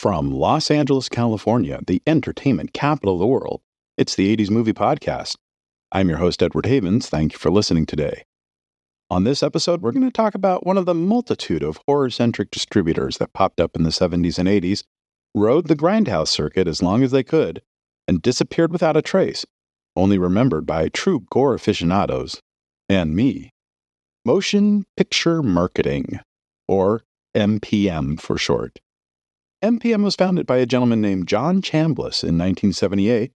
From Los Angeles, California, the entertainment capital of the world, it's the 80s Movie Podcast. I'm your host, Edward Havens. Thank you for listening today. On this episode, we're going to talk about one of the multitude of horror-centric distributors that popped up in the 70s and 80s, rode the grindhouse circuit as long as they could, and disappeared without a trace, only remembered by true gore aficionados, and me. Motion Picture Marketing, or MPM for short. MPM was founded by a gentleman named John Chambliss in 1978,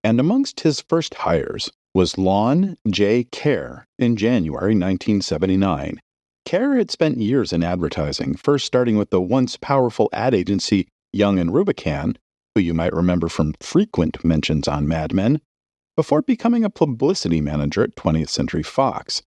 and amongst his first hires was Lon J. Kerr in January 1979. Kerr had spent years in advertising, first starting with the once powerful ad agency Young and Rubicam, who you might remember from frequent mentions on Mad Men, before becoming a publicity manager at 20th Century Fox.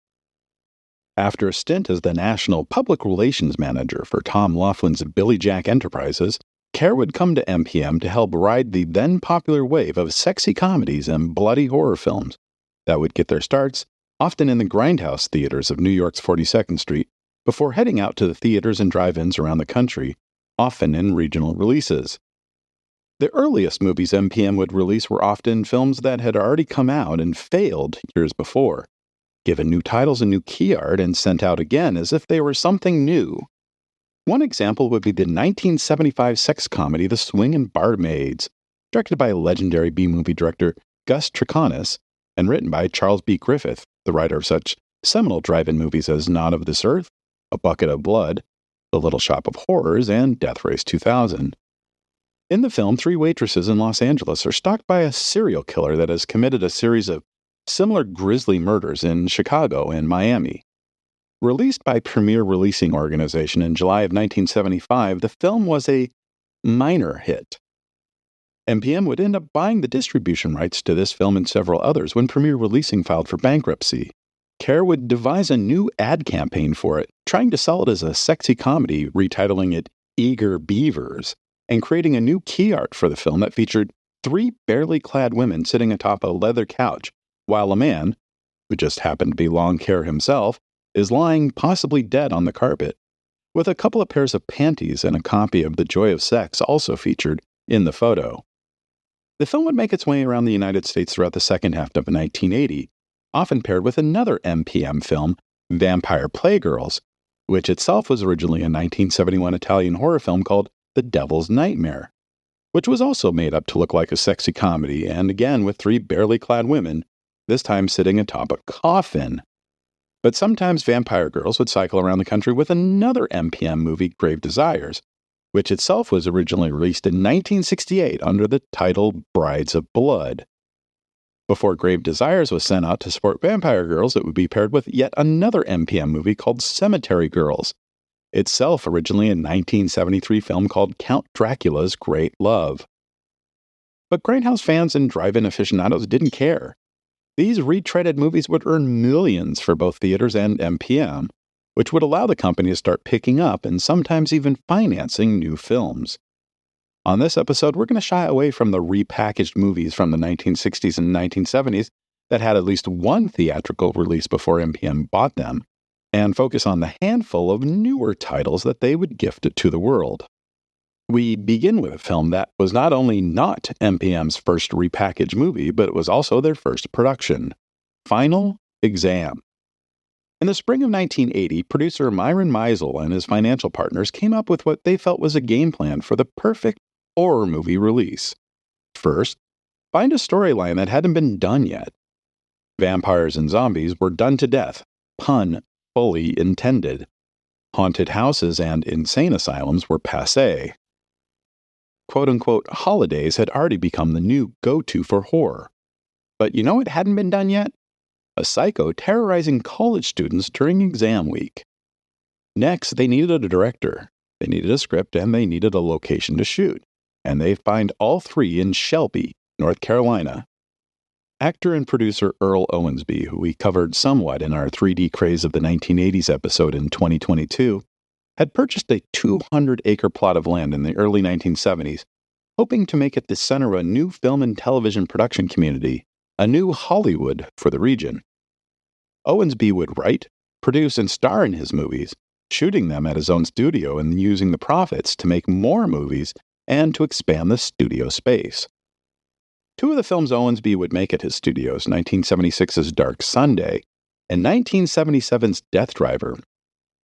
After a stint as the National Public Relations Manager for Tom Laughlin's Billy Jack Enterprises, Kerr would come to MPM to help ride the then-popular wave of sexy comedies and bloody horror films that would get their starts, often in the grindhouse theaters of New York's 42nd Street, before heading out to the theaters and drive-ins around the country, often in regional releases. The earliest movies MPM would release were often films that had already come out and failed years before, given new titles and new key art, and sent out again as if they were something new. One example would be the 1975 sex comedy The Swingin' Barmaids, directed by legendary B-movie director Gus Triconis, and written by Charles B. Griffith, the writer of such seminal drive-in movies as Not of This Earth, A Bucket of Blood, The Little Shop of Horrors, and Death Race 2000. In the film, three waitresses in Los Angeles are stalked by a serial killer that has committed a series of similar grisly murders in Chicago and Miami. Released by Premier Releasing Organization in July of 1975, the film was a minor hit. MPM would end up buying the distribution rights to this film and several others when Premier Releasing filed for bankruptcy. Kerr would devise a new ad campaign for it, trying to sell it as a sexy comedy, retitling it Eager Beavers, and creating a new key art for the film that featured three barely clad women sitting atop a leather couch, while a man, who just happened to be Lon Kerr himself, is lying possibly dead on the carpet, with a couple of pairs of panties and a copy of The Joy of Sex also featured in the photo. The film would make its way around the United States throughout the second half of 1980, often paired with another MPM film, Vampire Playgirls, which itself was originally a 1971 Italian horror film called The Devil's Nightmare, which was also made up to look like a sexy comedy, and again with three barely clad women, this time sitting atop a coffin. But sometimes Vampire Girls would cycle around the country with another MPM movie, Grave Desires, which itself was originally released in 1968 under the title Brides of Blood. Before Grave Desires was sent out to support Vampire Girls, it would be paired with yet another MPM movie called Cemetery Girls, itself originally a 1973 film called Count Dracula's Great Love. But grindhouse fans and drive-in aficionados didn't care. These retreaded movies would earn millions for both theaters and MPM, which would allow the company to start picking up and sometimes even financing new films. On this episode, we're going to shy away from the repackaged movies from the 1960s and 1970s that had at least one theatrical release before MPM bought them, and focus on the handful of newer titles that they would gift to the world. We begin with a film that was not only not MPM's first repackaged movie, but it was also their first production, Final Exam. In the spring of 1980, producer Myron Meisel and his financial partners came up with what they felt was a game plan for the perfect horror movie release. First, find a storyline that hadn't been done yet. Vampires and zombies were done to death, pun fully intended. Haunted houses and insane asylums were passé. Quote-unquote holidays had already become the new go-to for horror. But you know what hadn't been done yet? A psycho terrorizing college students during exam week. Next, they needed a director, they needed a script, and they needed a location to shoot. And they find all three in Shelby, North Carolina. Actor and producer Earl Owensby, who we covered somewhat in our 3D Craze of the 1980s episode in 2022, had purchased a 200-acre plot of land in the early 1970s, hoping to make it the center of a new film and television production community, a new Hollywood for the region. Owensby would write, produce, and star in his movies, shooting them at his own studio and using the profits to make more movies and to expand the studio space. Two of the films Owensby would make at his studios, 1976's Dark Sunday and 1977's Death Driver,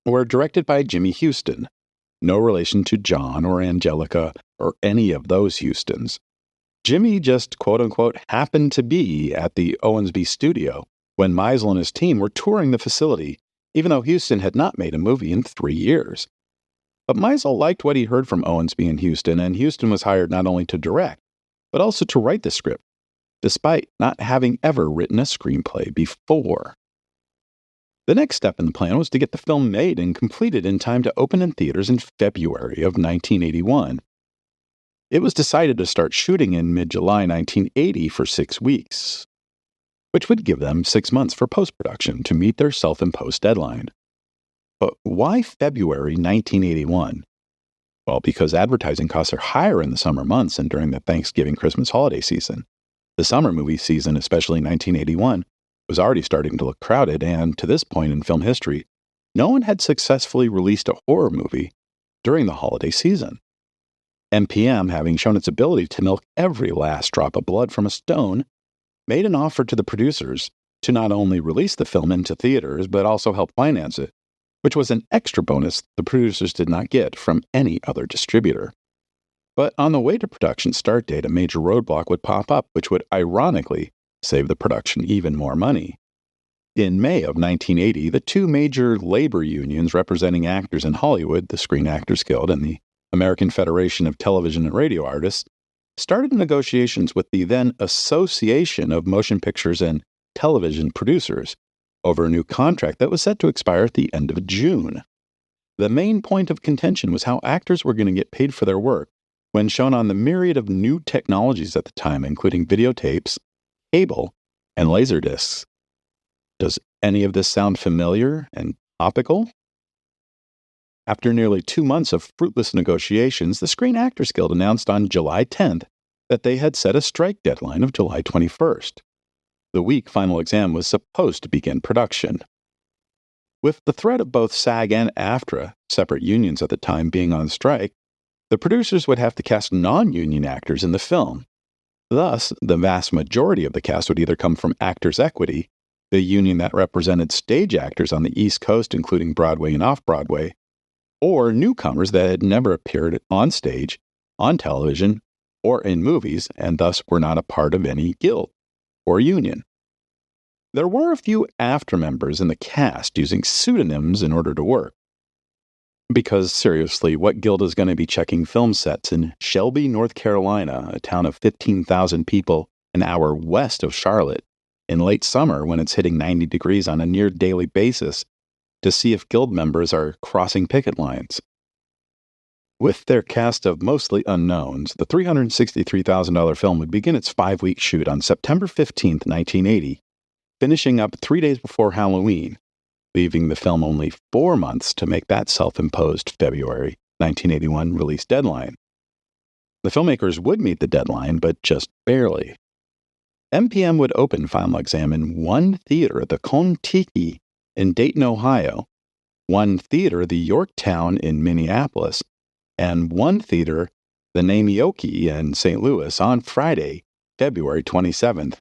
were directed by Jimmy Houston, no relation to John or Angelica or any of those Houstons. Jimmy just quote-unquote happened to be at the Owensby studio when Meisel and his team were touring the facility, even though Houston had not made a movie in 3 years. But Meisel liked what he heard from Owensby and Houston was hired not only to direct, but also to write the script, despite not having ever written a screenplay before. The next step in the plan was to get the film made and completed in time to open in theaters in February of 1981. It was decided to start shooting in mid-July 1980 for 6 weeks, which would give them 6 months for post-production to meet their self-imposed deadline. But why February 1981? Well, because advertising costs are higher in the summer months and during the Thanksgiving Christmas holiday season. The summer movie season, especially 1981, was already starting to look crowded, and to this point in film history, no one had successfully released a horror movie during the holiday season. MPM, having shown its ability to milk every last drop of blood from a stone, made an offer to the producers to not only release the film into theaters, but also help finance it, which was an extra bonus the producers did not get from any other distributor. But on the way to production start date, a major roadblock would pop up, which would ironically save the production even more money. In May of 1980, the two major labor unions representing actors in Hollywood, the Screen Actors Guild and the American Federation of Television and Radio Artists, started negotiations with the then Association of Motion Pictures and Television Producers over a new contract that was set to expire at the end of June. The main point of contention was how actors were going to get paid for their work when shown on the myriad of new technologies at the time, including videotapes, cable, and laserdiscs. Does any of this sound familiar and topical? After nearly 2 months of fruitless negotiations, the Screen Actors Guild announced on July 10th that they had set a strike deadline of July 21st. The week Final Exam was supposed to begin production. With the threat of both SAG and AFTRA, separate unions at the time, being on strike, the producers would have to cast non-union actors in the film. Thus, the vast majority of the cast would either come from Actors Equity, the union that represented stage actors on the East Coast, including Broadway and off-Broadway, or newcomers that had never appeared on stage, on television, or in movies, and thus were not a part of any guild or union. There were a few AFTRA members in the cast using pseudonyms in order to work. Because, seriously, what guild is going to be checking film sets in Shelby, North Carolina, a town of 15,000 people an hour west of Charlotte, in late summer when it's hitting 90 degrees on a near-daily basis, to see if guild members are crossing picket lines? With their cast of mostly unknowns, the $363,000 film would begin its 5-week shoot on September 15, 1980, finishing up 3 days before Halloween, leaving the film only 4 months to make that self-imposed February 1981 release deadline. The filmmakers would meet the deadline, but just barely. MPM would open Final Exam in one theater, the Kon-Tiki in Dayton, Ohio, one theater, the Yorktown in Minneapolis, and one theater, the Namioki in St. Louis, on Friday, February 27th.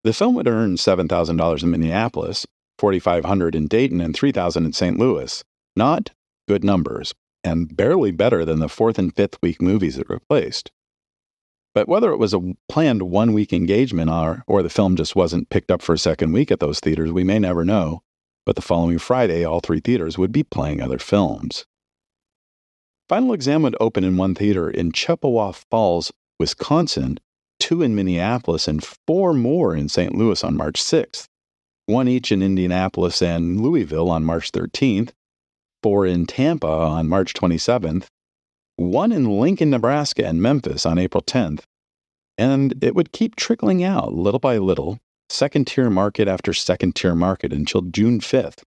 The film would earn $7,000 in Minneapolis, $4,500 in Dayton, and $3,000 in St. Louis. Not good numbers, and barely better than the 4th and 5th week movies it replaced. But whether it was a planned 1-week engagement or the film just wasn't picked up for a second week at those theaters, we may never know. But the following Friday, all 3 theaters would be playing other films. Final Exam would open in one theater in Chippewa Falls, Wisconsin, 2 in Minneapolis, and 4 more in St. Louis on March 6th. 1 each in Indianapolis and Louisville on March 13th, 4 in Tampa on March 27th, 1 in Lincoln, Nebraska and Memphis on April 10th, and it would keep trickling out little by little, second-tier market after second-tier market until June 5th,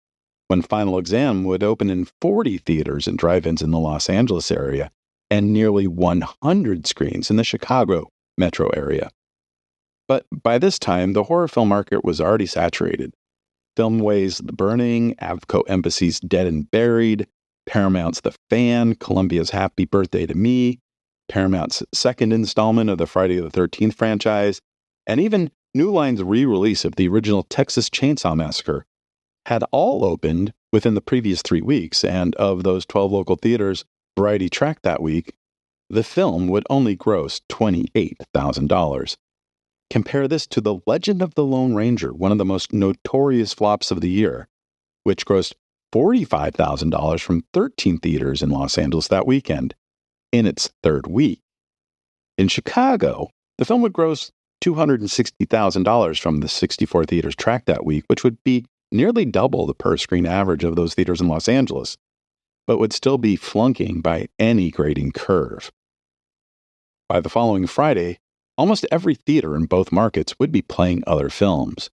when Final Exam would open in 40 theaters and drive-ins in the Los Angeles area and nearly 100 screens in the Chicago metro area. But by this time, the horror film market was already saturated. Filmway's The Burning, Avco Embassy's Dead and Buried, Paramount's The Fan, Columbia's Happy Birthday to Me, Paramount's second installment of the Friday the 13th franchise, and even New Line's re-release of the original Texas Chainsaw Massacre had all opened within the previous 3 weeks, and of those 12 local theaters Variety tracked that week, the film would only gross $28,000. Compare this to The Legend of the Lone Ranger, one of the most notorious flops of the year, which grossed $45,000 from 13 theaters in Los Angeles that weekend, in its third week. In Chicago, the film would gross $260,000 from the 64 theaters tracked that week, which would be nearly double the per-screen average of those theaters in Los Angeles, but would still be flunking by any grading curve. By the following Friday, almost every theater in both markets would be playing other films.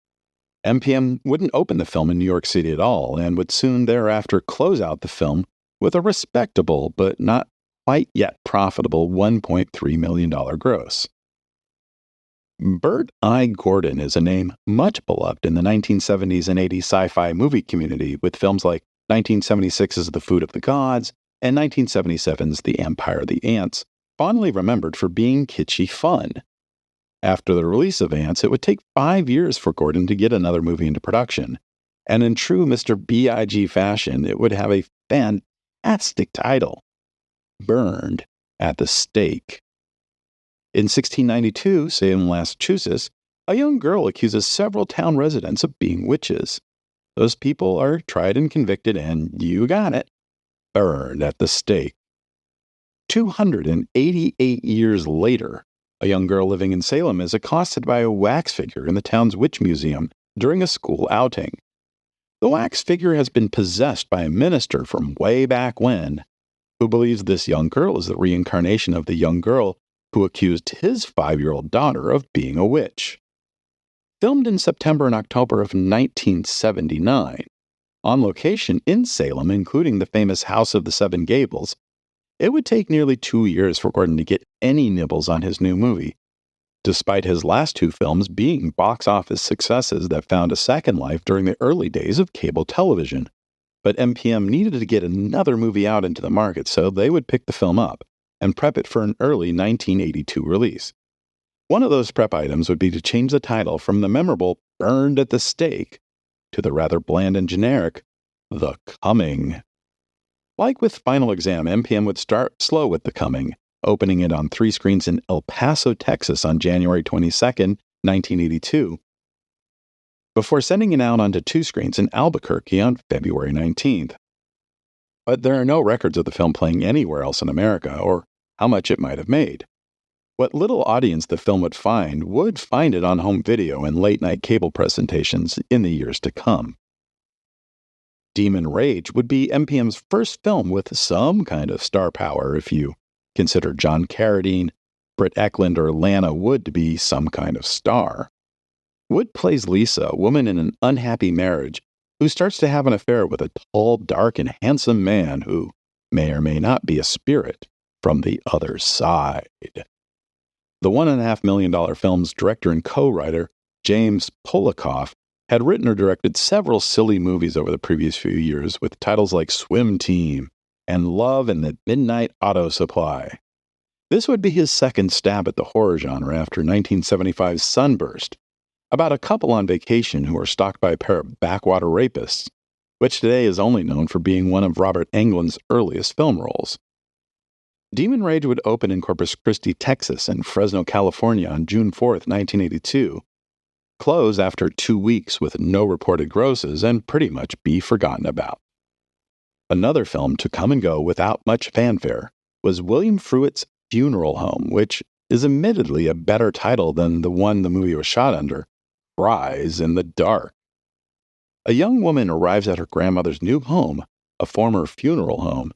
MPM wouldn't open the film in New York City at all, and would soon thereafter close out the film with a respectable but not quite yet profitable $1.3 million gross. Bert I. Gordon is a name much beloved in the 1970s and 80s sci-fi movie community, with films like 1976's The Food of the Gods and 1977's The Empire of the Ants, fondly remembered for being kitschy fun. After the release of Ants, it would take 5 years for Gordon to get another movie into production, and in true Mr. B.I.G. fashion, it would have a fantastic title, Burned at the Stake. In 1692, Salem, Massachusetts, a young girl accuses several town residents of being witches. Those people are tried and convicted and, you got it, burned at the stake. 288 years later, a young girl living in Salem is accosted by a wax figure in the town's witch museum during a school outing. The wax figure has been possessed by a minister from way back when, who believes this young girl is the reincarnation of the young girl who accused his 5-year-old daughter of being a witch. Filmed in September and October of 1979, on location in Salem, including the famous House of the Seven Gables, it would take nearly 2 years for Gordon to get any nibbles on his new movie, despite his last 2 films being box office successes that found a second life during the early days of cable television. But MPM needed to get another movie out into the market, so they would pick the film up and prep it for an early 1982 release. One of those prep items would be to change the title from the memorable Burned at the Stake to the rather bland and generic The Coming. Like with Final Exam, MPM would start slow with The Coming, opening it on 3 screens in El Paso, Texas on January 22, 1982, before sending it out onto 2 screens in Albuquerque on February 19th. But there are no records of the film playing anywhere else in America, or how much it might have made. What little audience the film would find it on home video and late-night cable presentations in the years to come. Demon Rage would be MPM's first film with some kind of star power, if you consider John Carradine, Britt Eklund, or Lana Wood to be some kind of star. Wood plays Lisa, a woman in an unhappy marriage, who starts to have an affair with a tall, dark, and handsome man who may or may not be a spirit from the other side. The $1.5 million film's director and co-writer, James Polikoff, had written or directed several silly movies over the previous few years with titles like Swim Team and Love and the Midnight Auto Supply. This would be his second stab at the horror genre after 1975's Sunburst, about a couple on vacation who are stalked by a pair of backwater rapists, which today is only known for being one of Robert Englund's earliest film roles. Demon Rage would open in Corpus Christi, Texas, and Fresno, California on June 4, 1982, close after 2 weeks with no reported grosses, and pretty much be forgotten about. Another film to come and go without much fanfare was William Fruitt's Funeral Home, which is admittedly a better title than the one the movie was shot under, Cries in the Dark. A young woman arrives at her grandmother's new home, a former funeral home,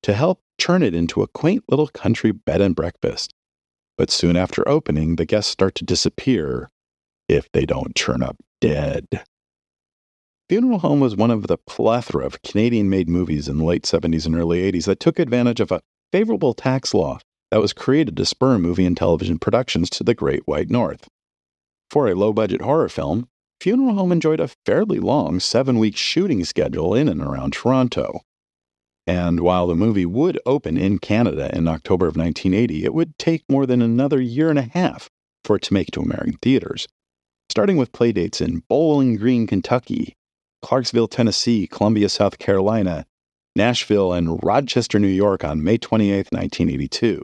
to help turn it into a quaint little country bed and breakfast. But soon after opening, the guests start to disappear if they don't turn up dead. Funeral Home was one of the plethora of Canadian-made movies in the late 70s and early 80s that took advantage of a favorable tax law that was created to spur movie and television productions to the Great White North. For a low-budget horror film, Funeral Home enjoyed a fairly long 7-week shooting schedule in and around Toronto. And while the movie would open in Canada in October of 1980, it would take more than another year and a half for it to make it to American theaters, starting with playdates in Bowling Green, Kentucky, Clarksville, Tennessee, Columbia, South Carolina, Nashville, and Rochester, New York on May 28, 1982.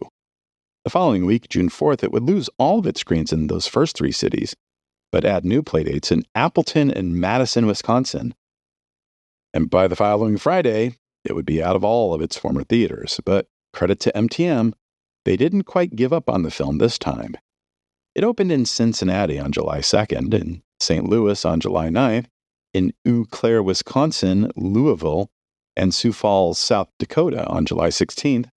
The following week, June 4th, it would lose all of its screens in those first three cities, but add new playdates in Appleton and Madison, Wisconsin. And by the following Friday, it would be out of all of its former theaters. But credit to MTM, they didn't quite give up on the film this time. It opened in Cincinnati on July 2nd, in St. Louis on July 9th, in Eau Claire, Wisconsin, Louisville, and Sioux Falls, South Dakota on July 16th,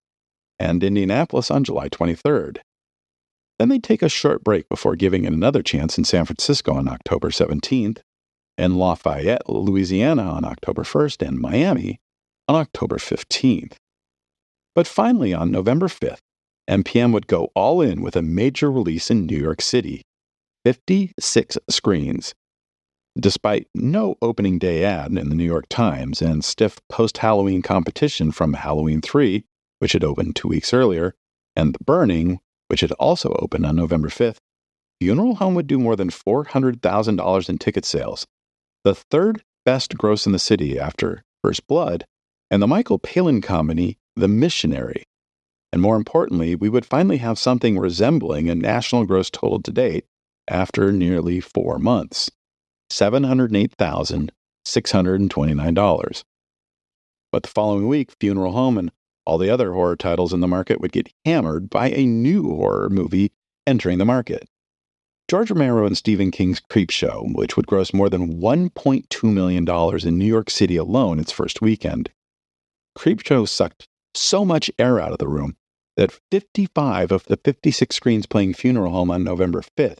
and Indianapolis on July 23rd. Then they take a short break before giving it another chance in San Francisco on October 17th, and Lafayette, Louisiana on October 1st, and Miami on October 15th. But finally, on November 5th, MPM would go all in with a major release in New York City, 56 screens. Despite no opening day ad in the New York Times and stiff post-Halloween competition from Halloween 3, which had opened 2 weeks earlier, and The Burning, which had also opened on November 5th, Funeral Home would do more than $400,000 in ticket sales, the third best gross in the city after First Blood, and the Michael Palin comedy, The Missionary. And more importantly, we would finally have something resembling a national gross total to date after nearly 4 months, $708,629. But the following week, Funeral Home and all the other horror titles in the market would get hammered by a new horror movie entering the market. George Romero and Stephen King's Creepshow, which would gross more than $1.2 million in New York City alone its first weekend. Creepshow sucked so much air out of the room that 55 of the 56 screens playing Funeral Home on November 5th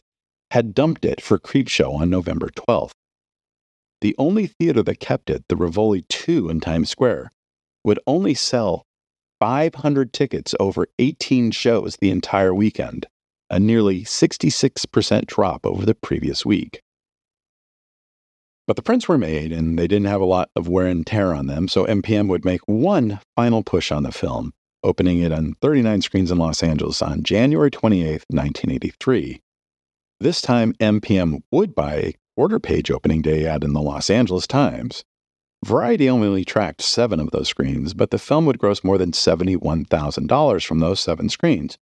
had dumped it for Creepshow on November 12th. The only theater that kept it, the Rivoli 2 in Times Square, would only sell 500 tickets over 18 shows the entire weekend, a nearly 66% drop over the previous week. But the prints were made, and they didn't have a lot of wear and tear on them, so MPM would make one final push on the film, opening it on 39 screens in Los Angeles on January 28, 1983. This time, MPM would buy a quarter-page opening day ad in the Los Angeles Times. Variety only tracked 7 of those screens, but the film would gross more than $71,000 from those 7 screens,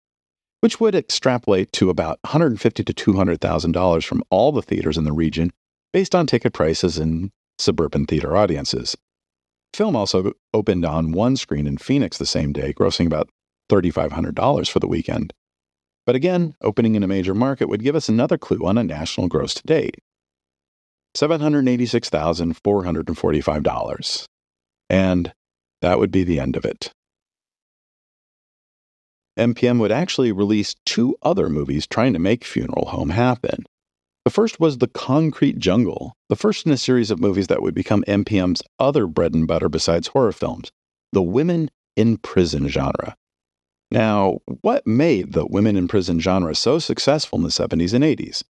which would extrapolate to about $150,000 to $200,000 from all the theaters in the region, based on ticket prices and suburban theater audiences. Film also opened on one screen in Phoenix the same day, grossing about $3,500 for the weekend. But again, opening in a major market would give us another clue on a national gross to date. $786,445. And that would be the end of it. MPM would actually release 2 other movies trying to make Funeral Home happen. The first was The Concrete Jungle, the first in a series of movies that would become MPM's other bread and butter besides horror films, the women in prison genre. Now, what made the women in prison genre so successful in the 70s and 80s?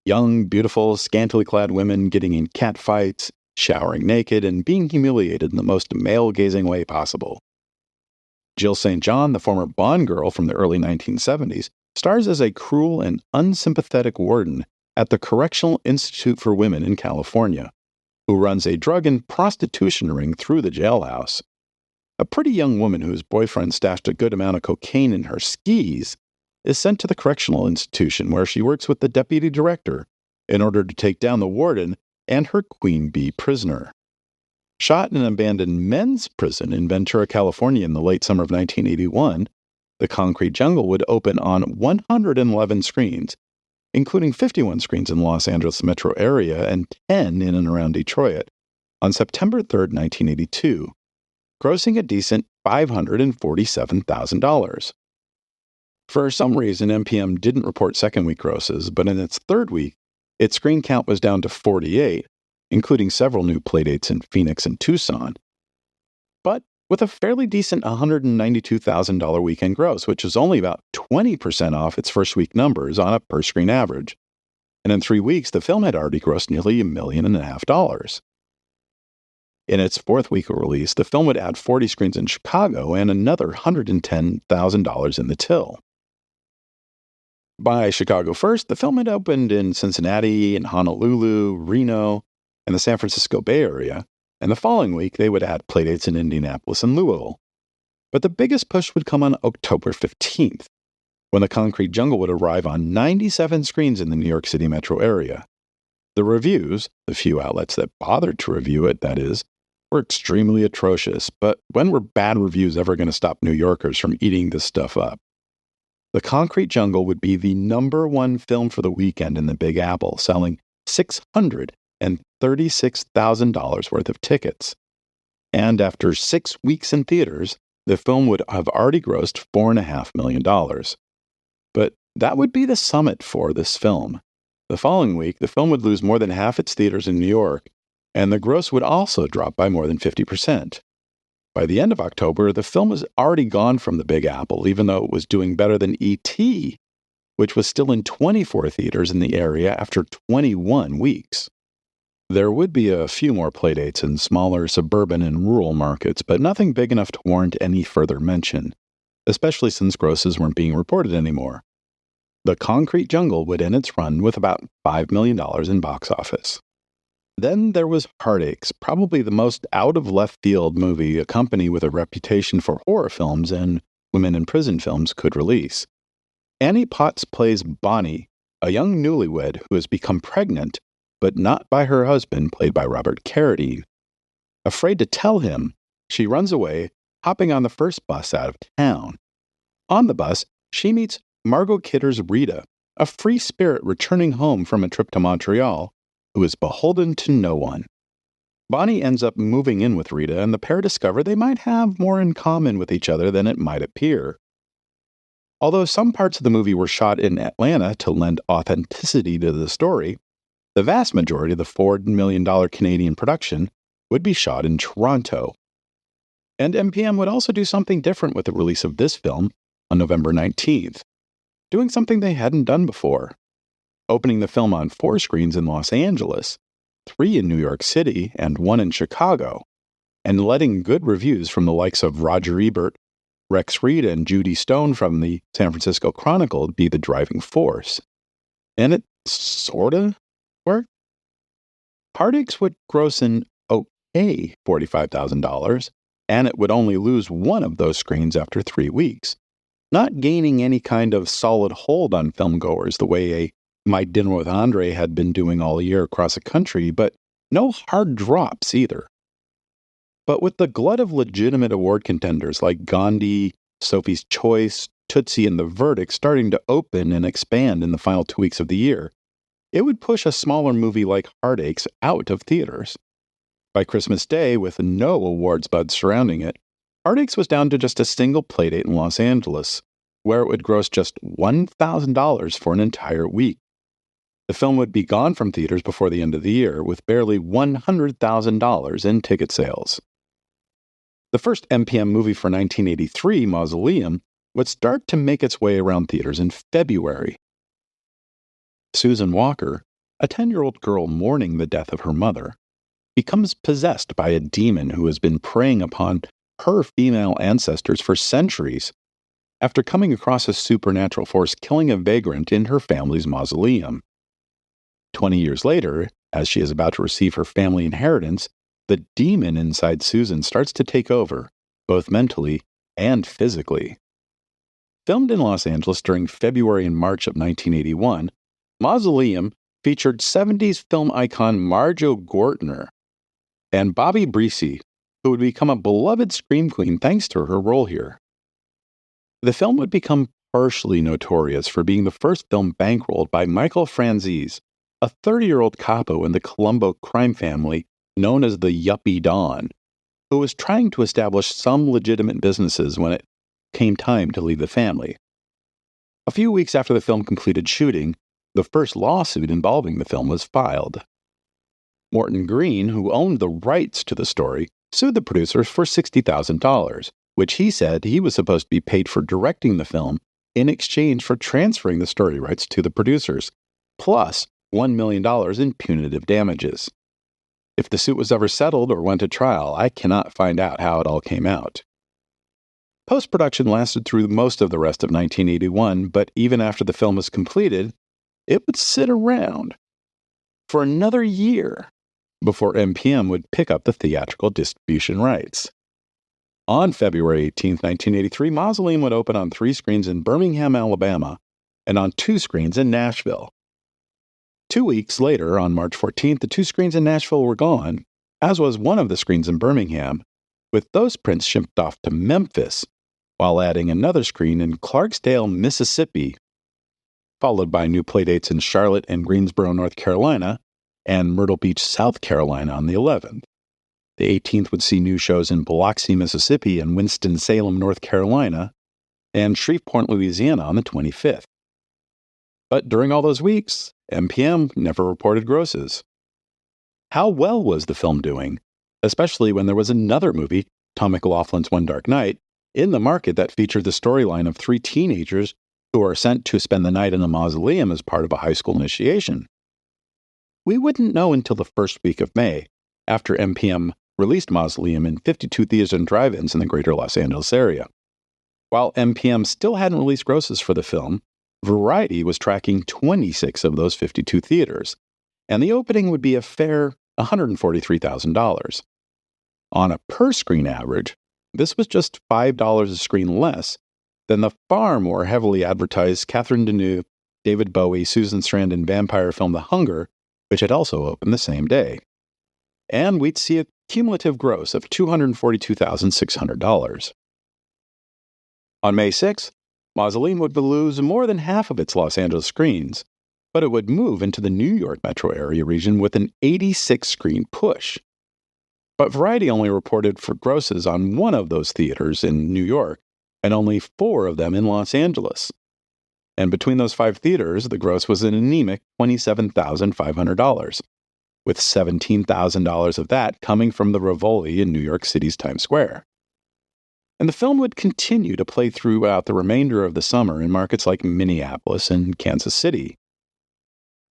Young, beautiful, scantily clad women getting in catfights, showering naked, and being humiliated in the most male-gazing way possible. Jill St. John, the former Bond girl from the early 1970s, stars as a cruel and unsympathetic warden at the Correctional Institute for Women in California, who runs a drug and prostitution ring through the jailhouse. A pretty young woman whose boyfriend stashed a good amount of cocaine in her skis is sent to the correctional institution where she works with the deputy director in order to take down the warden and her queen bee prisoner. Shot in an abandoned men's prison in Ventura, California in the late summer of 1981, The Concrete Jungle would open on 111 screens, including 51 screens in the Los Angeles metro area and 10 in and around Detroit, on September 3, 1982, grossing a decent $547,000. For some reason, MPM didn't report second-week grosses, but in its third week, its screen count was down to 48, including several new playdates in Phoenix and Tucson. But with a fairly decent $192,000 weekend gross, which is only about 20% off its first-week numbers on a per-screen average. And in 3 weeks, the film had already grossed nearly $1.5 million. In its fourth week of release, the film would add 40 screens in Chicago and another $110,000 in the till. By Chicago 1st, the film had opened in Cincinnati and Honolulu, Reno, and the San Francisco Bay Area, and the following week they would add playdates in Indianapolis and Louisville. But the biggest push would come on October 15th, when The Concrete Jungle would arrive on 97 screens in the New York City metro area. The reviews, the few outlets that bothered to review it, that is, were extremely atrocious, but when were bad reviews ever going to stop New Yorkers from eating this stuff up? The Concrete Jungle would be the #1 film for the weekend in the Big Apple, selling $636,000 worth of tickets. And after 6 weeks in theaters, the film would have already grossed $4.5 million. But that would be the summit for this film. The following week, the film would lose more than half its theaters in New York, and the gross would also drop by more than 50%. By the end of October, the film was already gone from the Big Apple, even though it was doing better than E.T., which was still in 24 theaters in the area after 21 weeks. There would be a few more playdates in smaller suburban and rural markets, but nothing big enough to warrant any further mention, especially since grosses weren't being reported anymore. The Concrete Jungle would end its run with about $5 million in box office. Then there was Heartaches, probably the most out-of-left-field movie a company with a reputation for horror films and women in prison films could release. Annie Potts plays Bonnie, a young newlywed who has become pregnant, but not by her husband, played by Robert Carradine. Afraid to tell him, she runs away, hopping on the first bus out of town. On the bus, she meets Margot Kidder's Rita, a free spirit returning home from a trip to Montreal, who is beholden to no one. Bonnie ends up moving in with Rita, and the pair discover they might have more in common with each other than it might appear. Although some parts of the movie were shot in Atlanta to lend authenticity to the story, the vast majority of the $4 million Canadian production would be shot in Toronto. And MPM would also do something different with the release of this film on November 19th, doing something they hadn't done before. Opening the film on 4 screens in Los Angeles, 3 in New York City, and 1 in Chicago, and letting good reviews from the likes of Roger Ebert, Rex Reed, and Judy Stone from the San Francisco Chronicle be the driving force. And it sorta worked. Heartaches would gross an okay $45,000, and it would only lose 1 of those screens after 3 weeks, not gaining any kind of solid hold on filmgoers the way a My Dinner with Andre had been doing all year across the country, but no hard drops either. But with the glut of legitimate award contenders like Gandhi, Sophie's Choice, Tootsie, and The Verdict starting to open and expand in the final 2 weeks of the year, it would push a smaller movie like Heartaches out of theaters. By Christmas Day, with no awards buzz surrounding it, Heartaches was down to just a single playdate in Los Angeles, where it would gross just $1,000 for an entire week. The film would be gone from theaters before the end of the year, with barely $100,000 in ticket sales. The first MPM movie for 1983, Mausoleum, would start to make its way around theaters in February. Susan Walker, a 10-year-old girl mourning the death of her mother, becomes possessed by a demon who has been preying upon her female ancestors for centuries, after coming across a supernatural force killing a vagrant in her family's mausoleum. 20 years later, as she is about to receive her family inheritance, the demon inside Susan starts to take over, both mentally and physically. Filmed in Los Angeles during February and March of 1981, Mausoleum featured 70s film icon Marjo Gortner and Bobby Brissi, who would become a beloved scream queen thanks to her role here. The film would become partially notorious for being the first film bankrolled by Michael Franzese, a 30-year-old capo in the Colombo crime family known as the Yuppie Don, who was trying to establish some legitimate businesses when it came time to leave the family. A few weeks after the film completed shooting, the first lawsuit involving the film was filed. Morton Green, who owned the rights to the story, sued the producers for $60,000, which he said he was supposed to be paid for directing the film in exchange for transferring the story rights to the producers, plus $1 million in punitive damages. If the suit was ever settled or went to trial, I cannot find out how it all came out. Post-production lasted through most of the rest of 1981, but even after the film was completed, it would sit around for another year before MPM would pick up the theatrical distribution rights. On February 18, 1983, Mausoleum would open on 3 screens in Birmingham, Alabama, and on 2 screens in Nashville. 2 weeks later, on March 14th, the 2 screens in Nashville were gone, as was one of the screens in Birmingham, with those prints shipped off to Memphis, while adding another screen in Clarksdale, Mississippi, followed by new playdates in Charlotte and Greensboro, North Carolina, and Myrtle Beach, South Carolina on the 11th. The 18th would see new shows in Biloxi, Mississippi, and Winston-Salem, North Carolina, and Shreveport, Louisiana on the 25th. But during all those weeks, MPM never reported grosses. How well was the film doing, especially when there was another movie, Tom McLaughlin's One Dark Night, in the market that featured the storyline of 3 teenagers who are sent to spend the night in a mausoleum as part of a high school initiation? We wouldn't know until the first week of May, after MPM released Mausoleum in 52 theaters and drive-ins in the greater Los Angeles area. While MPM still hadn't released grosses for the film, Variety was tracking 26 of those 52 theaters, and the opening would be a fair $143,000. On a per-screen average, this was just $5 a screen less than the far more heavily advertised Catherine Deneuve, David Bowie, Susan Sarandon vampire film The Hunger, which had also opened the same day. And we'd see a cumulative gross of $242,600. On May 6th, Mausoleum would lose more than half of its Los Angeles screens, but it would move into the New York metro area region with an 86-screen push. But Variety only reported for grosses on one of those theaters in New York, and only 4 of them in Los Angeles. And between those 5 theaters, the gross was an anemic $27,500, with $17,000 of that coming from the Rivoli in New York City's Times Square. And the film would continue to play throughout the remainder of the summer in markets like Minneapolis and Kansas City.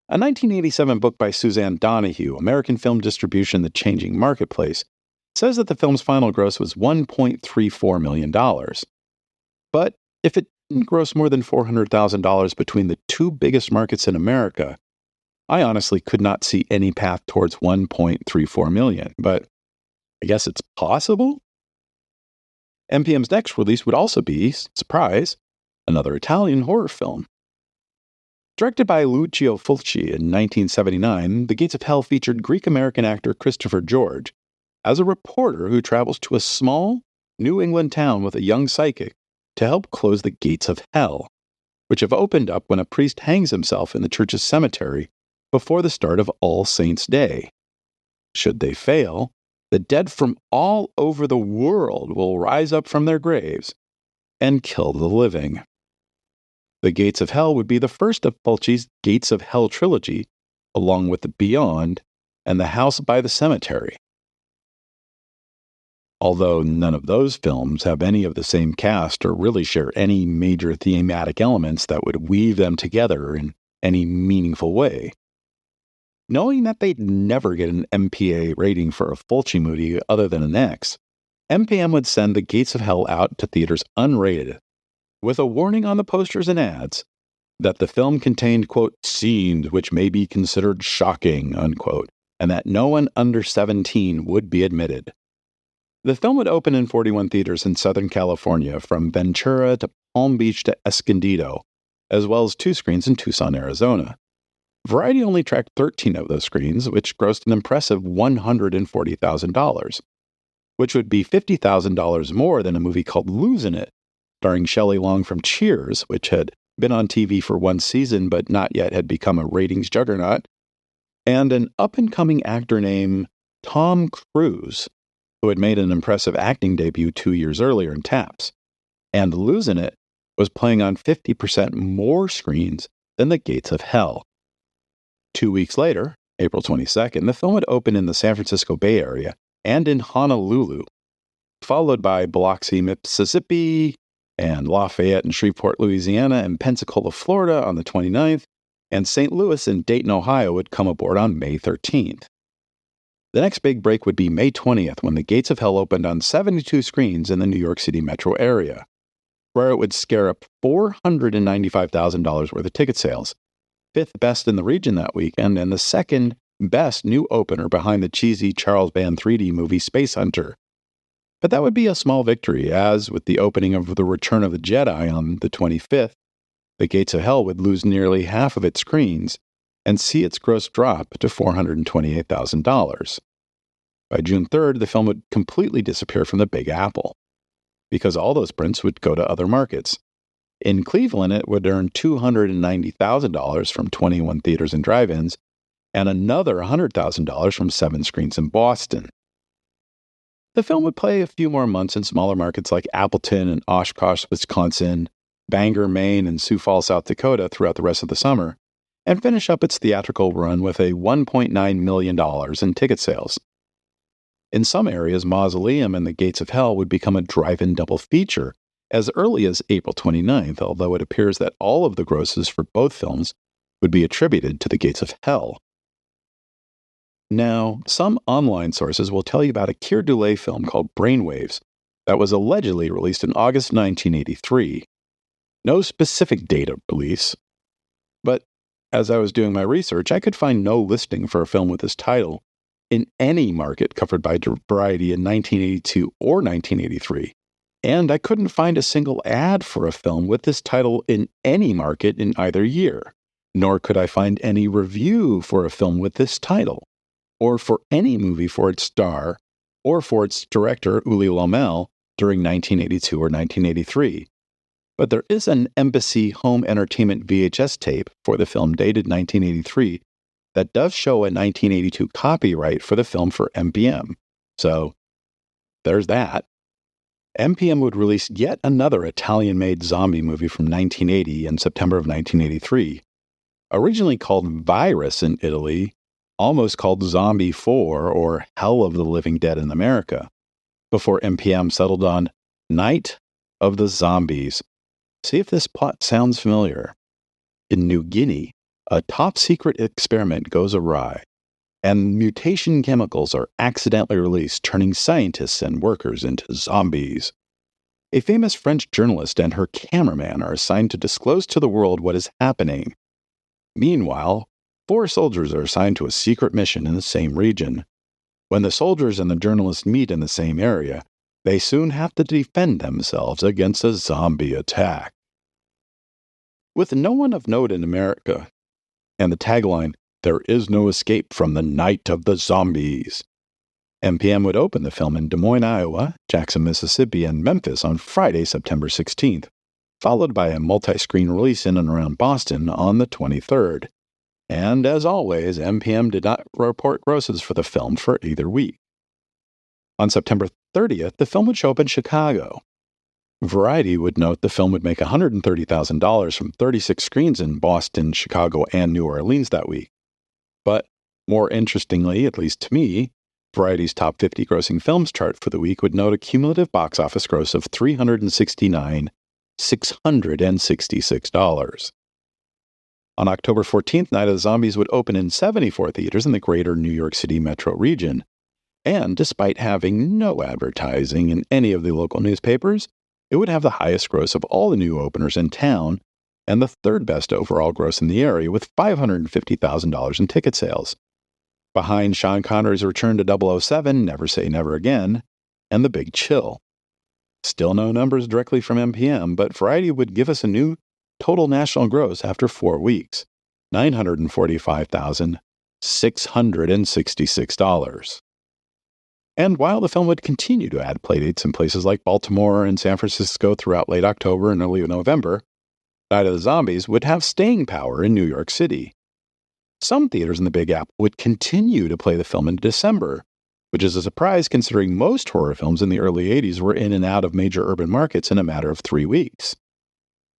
A 1987 book by Suzanne Donahue, American Film Distribution: The Changing Marketplace, says that the film's final gross was $1.34 million. But if it didn't gross more than $400,000 between the 2 biggest markets in America, I honestly could not see any path towards $1.34 million, but I guess it's possible? MPM's next release would also be, surprise, another Italian horror film. Directed by Lucio Fulci in 1979, The Gates of Hell featured Greek-American actor Christopher George as a reporter who travels to a small New England town with a young psychic to help close the gates of hell, which have opened up when a priest hangs himself in the church's cemetery before the start of All Saints' Day. Should they fail, the dead from all over the world will rise up from their graves and kill the living. The Gates of Hell would be the first of Fulci's Gates of Hell trilogy, along with The Beyond and The House by the Cemetery. Although none of those films have any of the same cast or really share any major thematic elements that would weave them together in any meaningful way. Knowing that they'd never get an MPA rating for a Fulci movie other than an X, MPM would send The Gates of Hell out to theaters unrated, with a warning on the posters and ads that the film contained, quote, scenes which may be considered shocking, unquote, and that no one under 17 would be admitted. The film would open in 41 theaters in Southern California, from Ventura to Palm Beach to Escondido, as well as 2 screens in Tucson, Arizona. Variety only tracked 13 of those screens, which grossed an impressive $140,000, which would be $50,000 more than a movie called Losing It, starring Shelley Long from Cheers, which had been on TV for 1 season but not yet had become a ratings juggernaut, and an up-and-coming actor named Tom Cruise, who had made an impressive acting debut 2 years earlier in Taps. And Losing It was playing on 50% more screens than The Gates of Hell. 2 weeks later, April 22nd, the film would open in the San Francisco Bay Area and in Honolulu, followed by Biloxi, Mississippi, and Lafayette and Shreveport, Louisiana, and Pensacola, Florida on the 29th, and St. Louis and Dayton, Ohio would come aboard on May 13th. The next big break would be May 20th, when The Gates of Hell opened on 72 screens in the New York City metro area, where it would scare up $495,000 worth of ticket sales, fifth best in the region that weekend, and the second best new opener behind the cheesy Charles Band 3D movie Space Hunter. But that would be a small victory, as with the opening of The Return of the Jedi on the 25th, The Gates of Hell would lose nearly half of its screens and see its gross drop to $428,000. By June 3rd, the film would completely disappear from the Big Apple, because all those prints would go to other markets. In Cleveland, it would earn $290,000 from 21 theaters and drive-ins, and another $100,000 from 7 screens in Boston. The film would play a few more months in smaller markets like Appleton and Oshkosh, Wisconsin, Bangor, Maine, and Sioux Falls, South Dakota throughout the rest of the summer, and finish up its theatrical run with a $1.9 million in ticket sales. In some areas, Mausoleum and The Gates of Hell would become a drive-in double feature as early as April 29th, although it appears that all of the grosses for both films would be attributed to The Gates of Hell. Now, some online sources will tell you about a Keir Dullea film called Brainwaves that was allegedly released in August 1983. No specific date of release, but as I was doing my research, I could find no listing for a film with this title in any market covered by Variety in 1982 or 1983. And I couldn't find a single ad for a film with this title in any market in either year, nor could I find any review for a film with this title, or for any movie for its star, or for its director, Uli Lommel, during 1982 or 1983. But there is an Embassy Home Entertainment VHS tape for the film dated 1983 that does show a 1982 copyright for the film for MPM. So, there's that. MPM would release yet another Italian-made zombie movie from 1980 in September of 1983. Originally called Virus in Italy, almost called Zombie 4 or Hell of the Living Dead in America, before MPM settled on Night of the Zombies. See if this plot sounds familiar. In New Guinea, a top-secret experiment goes awry, and mutation chemicals are accidentally released, turning scientists and workers into zombies. A famous French journalist and her cameraman are assigned to disclose to the world what is happening. Meanwhile, 4 soldiers are assigned to a secret mission in the same region. When the soldiers and the journalist meet in the same area, they soon have to defend themselves against a zombie attack. With no one of note in America, and the tagline, "There is no escape from the night of the zombies," MPM would open the film in Des Moines, Iowa, Jackson, Mississippi, and Memphis on Friday, September 16th, followed by a multi-screen release in and around Boston on the 23rd. And as always, MPM did not report grosses for the film for either week. On September 30th, the film would show up in Chicago. Variety would note the film would make $130,000 from 36 screens in Boston, Chicago, and New Orleans that week. But more interestingly, at least to me, Variety's top 50 grossing films chart for the week would note a cumulative box office gross of $369,666. On October 14th, Night of the Zombies would open in 74 theaters in the greater New York City metro region. And despite having no advertising in any of the local newspapers, it would have the highest gross of all the new openers in town and the third best overall gross in the area with $550,000 in ticket sales. Behind Sean Connery's return to 007, Never Say Never Again, and The Big Chill. Still no numbers directly from MPM, but Variety would give us a new total national gross after 4 weeks, $945,666. And while the film would continue to add playdates in places like Baltimore and San Francisco throughout late October and early November, Night of the Zombies would have staying power in New York City. Some theaters in the Big Apple would continue to play the film in December, which is a surprise considering most horror films in the early 80s were in and out of major urban markets in a matter of 3 weeks.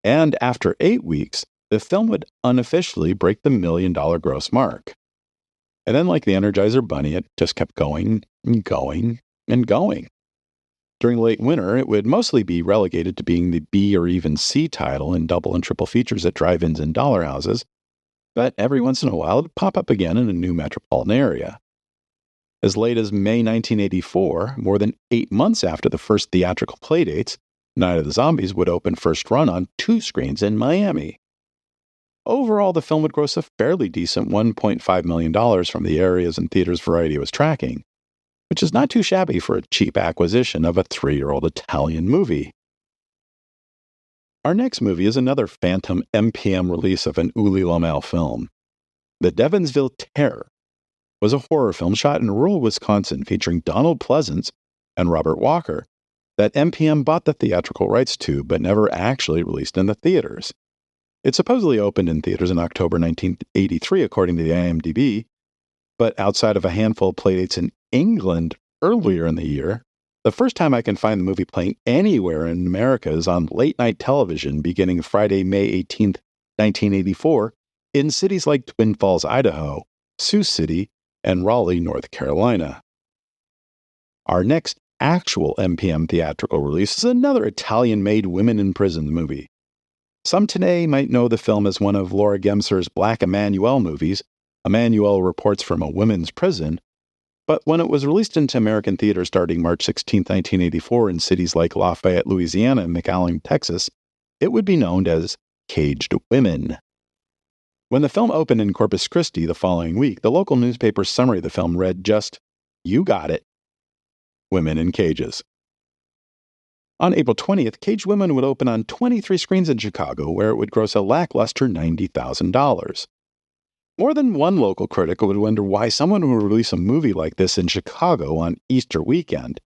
And after 8 weeks, the film would unofficially break the $1 million gross mark. And then, like the Energizer Bunny, it just kept going and going and going. During late winter, it would mostly be relegated to being the B or even C title in double and triple features at drive-ins and dollar houses, but every once in a while it would pop up again in a new metropolitan area. As late as May 1984, more than 8 months after the first theatrical playdates, Night of the Zombies would open first run on 2 screens in Miami. Overall, the film would gross a fairly decent $1.5 million from the areas and theaters Variety was tracking, which is not too shabby for a cheap acquisition of a 3-year-old Italian movie. Our next movie is another phantom MPM release of an Uli Lommel film. The Devonsville Terror was a horror film shot in rural Wisconsin featuring Donald Pleasance and Robert Walker that MPM bought the theatrical rights to but never actually released in the theaters. It supposedly opened in theaters in October 1983, according to the IMDb, but outside of a handful of playdates in England earlier in the year, the first time I can find the movie playing anywhere in America is on late-night television beginning Friday, May 18, 1984, in cities like Twin Falls, Idaho, Sioux City, and Raleigh, North Carolina. Our next actual MPM theatrical release is another Italian-made women in prison movie. Some today might know the film as one of Laura Gemser's Black Emanuelle movies. Emanuelle reports from a women's prison, but when it was released into American theaters starting March 16, 1984 in cities like Lafayette, Louisiana and McAllen, Texas, it would be known as Caged Women. When the film opened in Corpus Christi the following week, the local newspaper's summary of the film read just, "You got it. Women in cages." On April 20th, Caged Women would open on 23 screens in Chicago, where it would gross a lackluster $90,000. More than one local critic would wonder why someone would release a movie like this in Chicago on Easter weekend.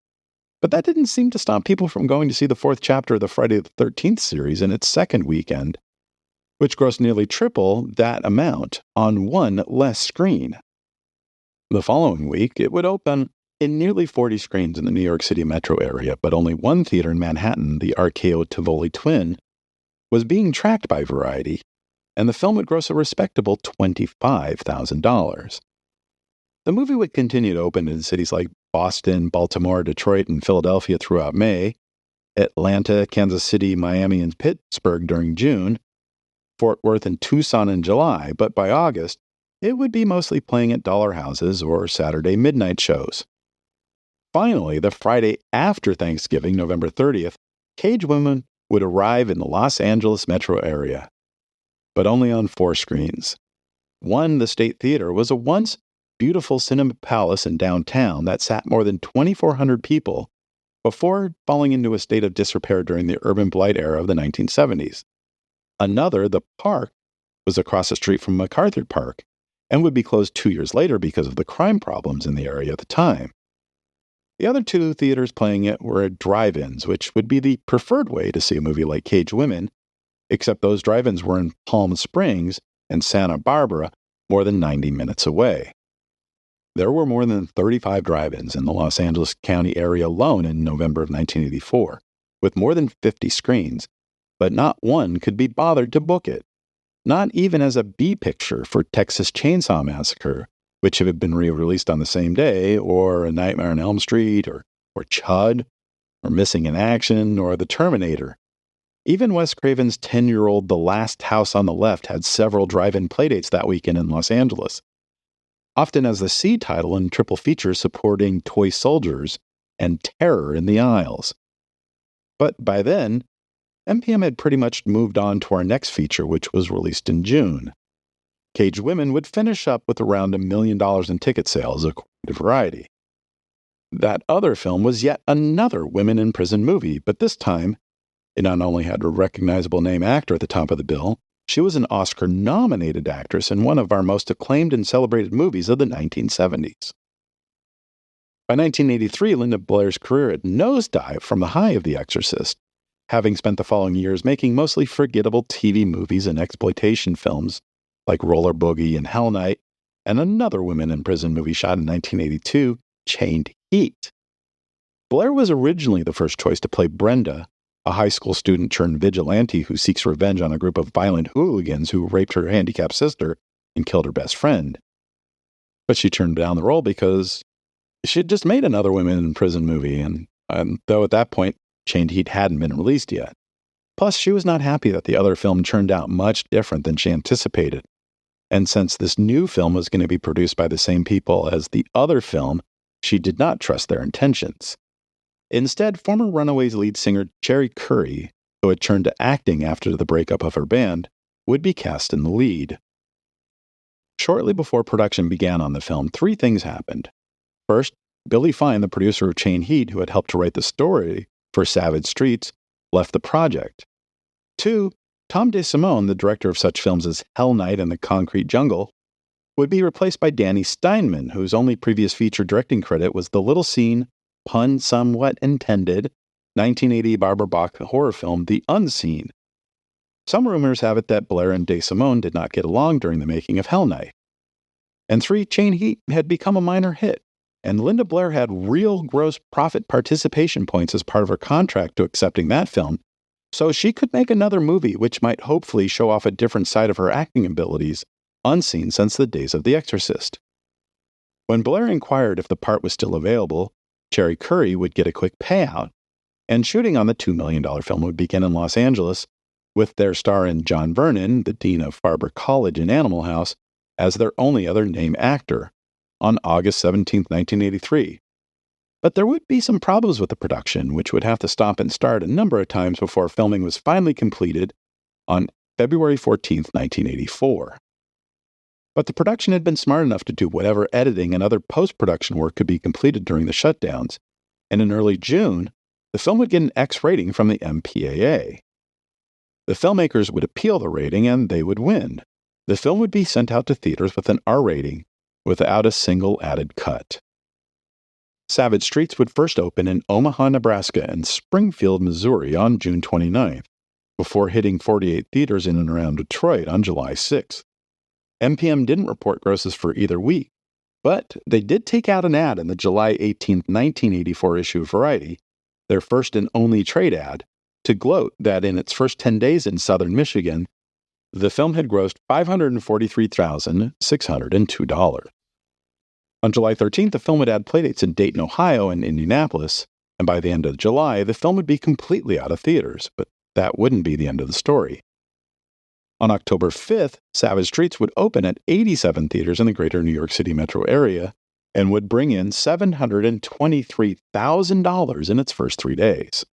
But that didn't seem to stop people from going to see the 4th chapter of the Friday the 13th series in its second weekend, which grossed nearly triple that amount on one less screen. The following week, it would open in nearly 40 screens in the New York City metro area, but only one theater in Manhattan, the RKO Tivoli Twin, was being tracked by Variety, and the film would gross a respectable $25,000. The movie would continue to open in cities like Boston, Baltimore, Detroit, and Philadelphia throughout May, Atlanta, Kansas City, Miami, and Pittsburgh during June, Fort Worth and Tucson in July, but by August, it would be mostly playing at dollar houses or Saturday midnight shows. Finally, the Friday after Thanksgiving, November 30th, Caged Women would arrive in the Los Angeles metro area, but only on 4 screens. One, the State Theater, was a once beautiful cinema palace in downtown that sat more than 2,400 people before falling into a state of disrepair during the urban blight era of the 1970s. Another, the Park, was across the street from MacArthur Park and would be closed 2 years later because of the crime problems in the area at the time. The other 2 theaters playing it were drive-ins, which would be the preferred way to see a movie like Caged Women, except those drive-ins were in Palm Springs and Santa Barbara, more than 90 minutes away. There were more than 35 drive-ins in the Los Angeles County area alone in November of 1984, with more than 50 screens, but not one could be bothered to book it, not even as a B picture for Texas Chainsaw Massacre, which had been re-released on the same day, or A Nightmare on Elm Street, or Chud, or Missing in Action, or The Terminator. Even Wes Craven's 10-year-old The Last House on the Left had several drive-in playdates that weekend in Los Angeles, often as the C title in triple features supporting Toy Soldiers and Terror in the Aisles. But by then, MPM had pretty much moved on to our next feature, which was released in June. Caged Women would finish up with around $1 million in ticket sales, according to Variety. That other film was yet another women in prison movie, but this time, it not only had a recognizable name actor at the top of the bill, she was an Oscar-nominated actress in one of our most acclaimed and celebrated movies of the 1970s. By 1983, Linda Blair's career had nosedived from the high of The Exorcist, having spent the following years making mostly forgettable TV movies and exploitation films like Roller Boogie and Hell Night, and another women in prison movie shot in 1982, Chained Heat. Blair was originally the first choice to play Brenda, a high school student turned vigilante who seeks revenge on a group of violent hooligans who raped her handicapped sister and killed her best friend. But she turned down the role because she had just made another women in prison movie, and though at that point, Chained Heat hadn't been released yet. Plus, she was not happy that the other film turned out much different than she anticipated. And since this new film was going to be produced by the same people as the other film, she did not trust their intentions. Instead, former Runaways lead singer Cherry Curry, who had turned to acting after the breakup of her band, would be cast in the lead. Shortly before production began on the film, three things happened. First, Billy Fine, the producer of Chain Heat, who had helped to write the story for Savage Streets, left the project. 2, Tom DeSimone, the director of such films as Hell Night and The Concrete Jungle, would be replaced by Danny Steinman, whose only previous feature directing credit was the little scene, pun somewhat intended, 1980 Barbara Bach horror film The Unseen. Some rumors have it that Blair and DeSimone did not get along during the making of Hell Night. And 3, Chain Heat had become a minor hit, and Linda Blair had real gross profit participation points as part of her contract to accepting that film, so she could make another movie which might hopefully show off a different side of her acting abilities, unseen since the days of The Exorcist. When Blair inquired if the part was still available, Cherry Curry would get a quick payout, and shooting on the $2 million film would begin in Los Angeles, with their star in John Vernon, the dean of Farber College in Animal House, as their only other named actor, on August 17, 1983. But there would be some problems with the production, which would have to stop and start a number of times before filming was finally completed on February 14, 1984. But the production had been smart enough to do whatever editing and other post-production work could be completed during the shutdowns, and in early June, the film would get an X rating from the MPAA. The filmmakers would appeal the rating, and they would win. The film would be sent out to theaters with an R rating, without a single added cut. Savage Streets would first open in Omaha, Nebraska, and Springfield, Missouri on June 29th, before hitting 48 theaters in and around Detroit on July 6th. MPM didn't report grosses for either week, but they did take out an ad in the July 18, 1984 issue of Variety, their first and only trade ad, to gloat that in its first 10 days in southern Michigan, the film had grossed $543,602. On July 13th, the film would add playdates in Dayton, Ohio, and Indianapolis, and by the end of July, the film would be completely out of theaters, but that wouldn't be the end of the story. On October 5th, Savage Streets would open at 87 theaters in the greater New York City metro area and would bring in $723,000 in its first 3 days.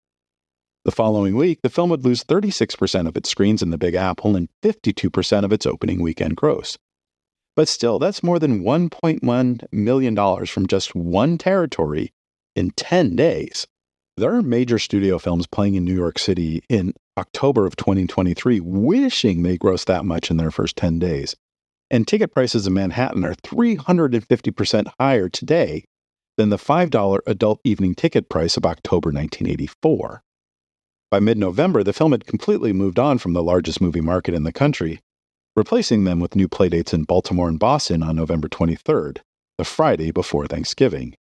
The following week, the film would lose 36% of its screens in the Big Apple and 52% of its opening weekend gross. But still, that's more than $1.1 million from just one territory in 10 days. There are major studio films playing in New York City in October of 2023 wishing they grossed that much in their first 10 days. And ticket prices in Manhattan are 350% higher today than the $5 adult evening ticket price of October 1984. By mid-November, the film had completely moved on from the largest movie market in the country, replacing them with new playdates in Baltimore and Boston on November 23rd, the Friday before Thanksgiving.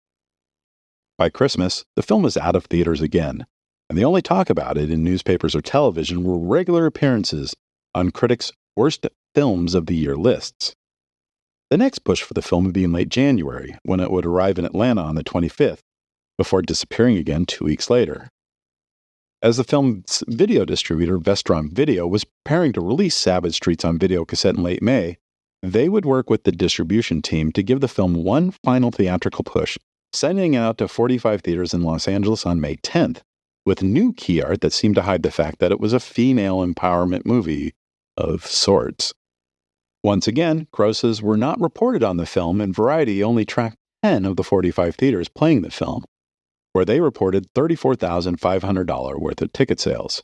By Christmas, the film was out of theaters again, and the only talk about it in newspapers or television were regular appearances on critics' worst films of the year lists. The next push for the film would be in late January, when it would arrive in Atlanta on the 25th, before disappearing again 2 weeks later. As the film's video distributor, Vestron Video, was preparing to release Savage Streets on videocassette in late May, they would work with the distribution team to give the film one final theatrical push, sending it out to 45 theaters in Los Angeles on May 10th, with new key art that seemed to hide the fact that it was a female empowerment movie of sorts. Once again, grosses were not reported on the film, and Variety only tracked 10 of the 45 theaters playing the film, where they reported $34,500 worth of ticket sales.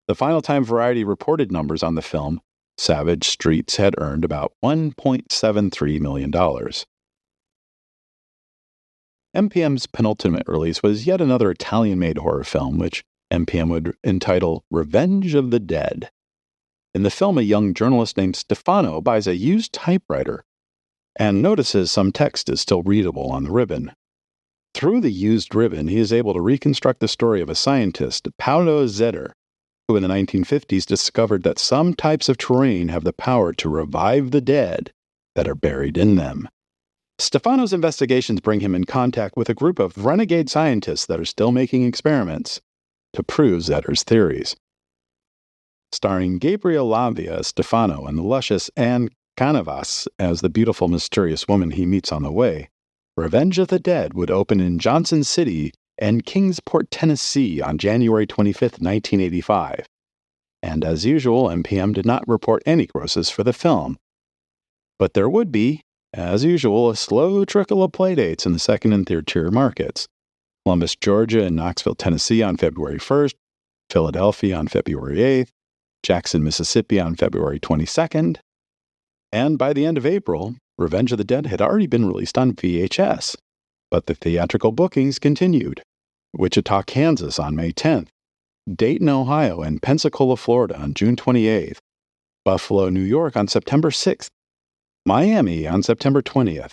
The final time Variety reported numbers on the film, Savage Streets had earned about $1.73 million. MPM's penultimate release was yet another Italian-made horror film, which MPM would entitle Revenge of the Dead. In the film, a young journalist named Stefano buys a used typewriter and notices some text is still readable on the ribbon. Through the used ribbon, he is able to reconstruct the story of a scientist, Paolo Zetter, who in the 1950s discovered that some types of terrain have the power to revive the dead that are buried in them. Stefano's investigations bring him in contact with a group of renegade scientists that are still making experiments to prove Zetter's theories. Starring Gabriel Lavia as Stefano and the luscious Anne Canavas as the beautiful, mysterious woman he meets on the way, Revenge of the Dead would open in Johnson City and Kingsport, Tennessee on January 25, 1985. And as usual, MPM did not report any grosses for the film. But there would be, as usual, a slow trickle of playdates in the second and third tier markets. Columbus, Georgia and Knoxville, Tennessee on February 1st, Philadelphia on February 8th, Jackson, Mississippi on February 22nd, and by the end of April, Revenge of the Dead had already been released on VHS, but the theatrical bookings continued. Wichita, Kansas on May 10th, Dayton, Ohio and Pensacola, Florida on June 28th, Buffalo, New York on September 6th, Miami on September 20th,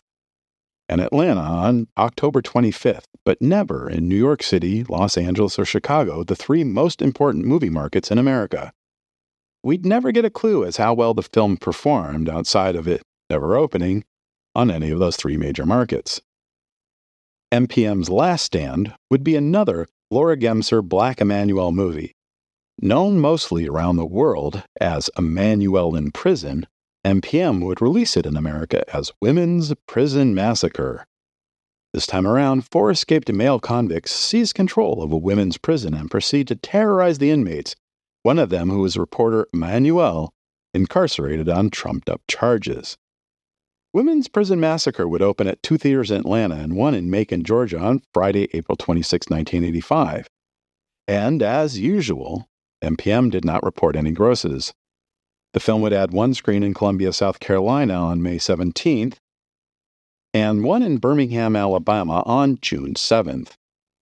and Atlanta on October 25th, but never in New York City, Los Angeles, or Chicago, the three most important movie markets in America. We'd never get a clue as how well the film performed outside of it never opening on any of those three major markets. MPM's last stand would be another Laura Gemser Black Emanuelle movie. Known mostly around the world as Emanuelle in Prison, MPM would release it in America as Women's Prison Massacre. This time around, 4 escaped male convicts seize control of a women's prison and proceed to terrorize the inmates, one of them who was reporter Emanuelle, incarcerated on trumped-up charges. Women's Prison Massacre would open at 2 theaters in Atlanta and 1 in Macon, Georgia on Friday, April 26, 1985. And, as usual, MPM did not report any grosses. The film would add 1 screen in Columbia, South Carolina on May 17th, and 1 in Birmingham, Alabama on June 7th,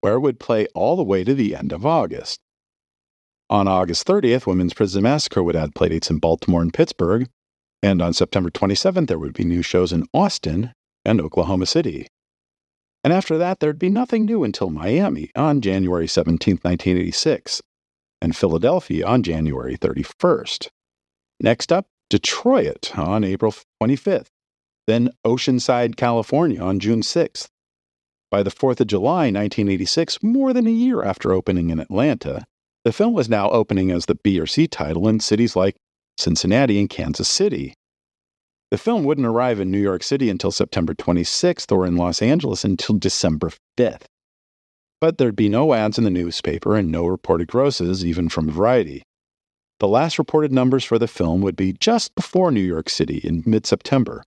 where it would play all the way to the end of August. On August 30th, Women's Prison Massacre would add playdates in Baltimore and Pittsburgh, and on September 27th, there would be new shows in Austin and Oklahoma City. And after that, there'd be nothing new until Miami on January 17th, 1986, and Philadelphia on January 31st. Next up, Detroit on April 25th, then Oceanside, California on June 6th. By the 4th of July, 1986, more than a year after opening in Atlanta, the film was now opening as the B or C title in cities like Cincinnati and Kansas City. The film wouldn't arrive in New York City until September 26th or in Los Angeles until December 5th. But there'd be no ads in the newspaper and no reported grosses, even from Variety. The last reported numbers for the film would be just before New York City in mid-September.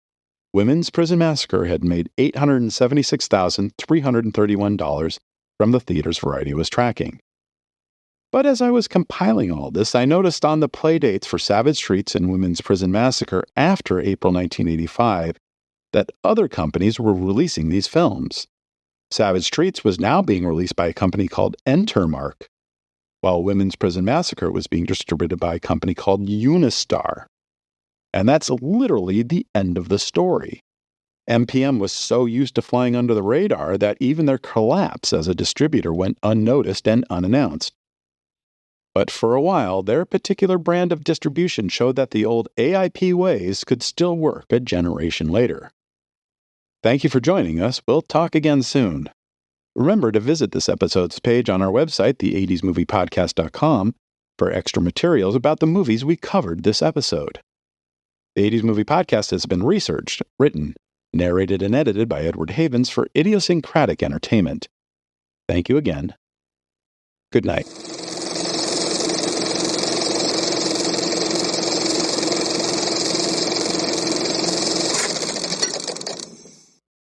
Women's Prison Massacre had made $876,331 from the theaters Variety was tracking. But as I was compiling all this, I noticed on the playdates for Savage Streets and Women's Prison Massacre after April 1985 that other companies were releasing these films. Savage Streets was now being released by a company called Entermark, while Women's Prison Massacre was being distributed by a company called Unistar. And that's literally the end of the story. MPM was so used to flying under the radar that even their collapse as a distributor went unnoticed and unannounced. But for a while, their particular brand of distribution showed that the old AIP ways could still work a generation later. Thank you for joining us. We'll talk again soon. Remember to visit this episode's page on our website, the80smoviepodcast.com, for extra materials about the movies we covered this episode. The 80s Movie Podcast has been researched, written, narrated, and edited by Edward Havens for Idiosyncratic Entertainment. Thank you again. Good night.